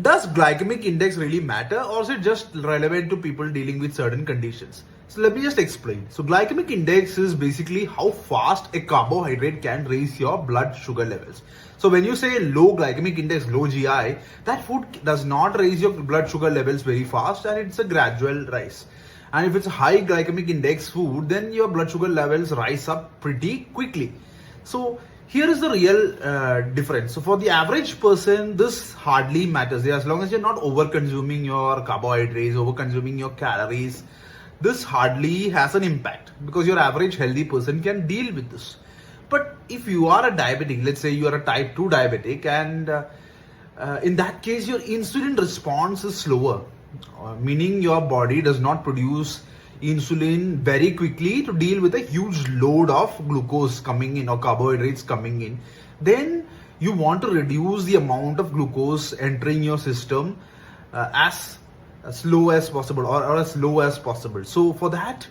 Does glycemic index really matter, or is it just relevant to people dealing with certain conditions? So let me just explain. So glycemic index is basically how fast a carbohydrate can raise your blood sugar levels. So when you say low glycemic index, low GI, that food does not raise your blood sugar levels very fast, and it's a gradual rise. And if it's a high glycemic index food, then your blood sugar levels rise up pretty quickly. So here is the real difference. So for the average person, this hardly matters. As long as you're not over consuming your carbohydrates, over consuming your calories, this hardly has an impact because your average healthy person can deal with this. But if you are a diabetic, let's say you are a type 2 diabetic, and in that case your insulin response is slower, meaning your body does not produce insulin very quickly to deal with a huge load of glucose coming in or carbohydrates coming in, then you want to reduce the amount of glucose entering your system as slow as possible, or as low as possible. So for that,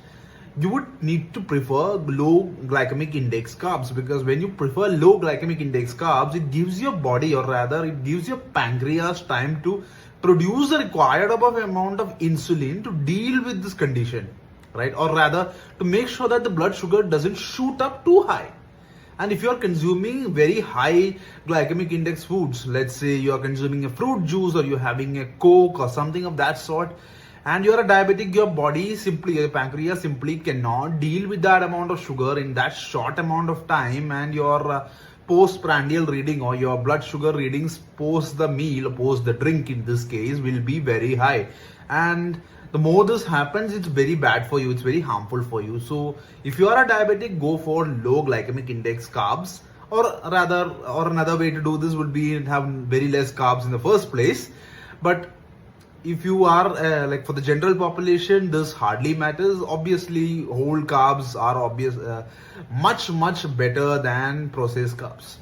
you would need to prefer low glycemic index carbs, because when you prefer low glycemic index carbs, it gives your body, or rather it gives your pancreas, time to produce the required above amount of insulin to deal with this condition, right? Or rather to make sure that the blood sugar doesn't shoot up too high. And if you are consuming very high glycemic index foods, let's say you are consuming a fruit juice, or you're having a Coke or something of that sort, and you're a diabetic, your body simply, your pancreas simply cannot deal with that amount of sugar in that short amount of time, and your postprandial reading, or your blood sugar readings post the meal, post the drink in this case, will be very high. And the more this happens, it's very bad for you, it's very harmful for you. So if you are a diabetic, go for low glycemic index carbs, or rather, or another way to do this would be have very less carbs in the first place. But if you are like for the general population, this hardly matters. Obviously whole carbs are much better than processed carbs.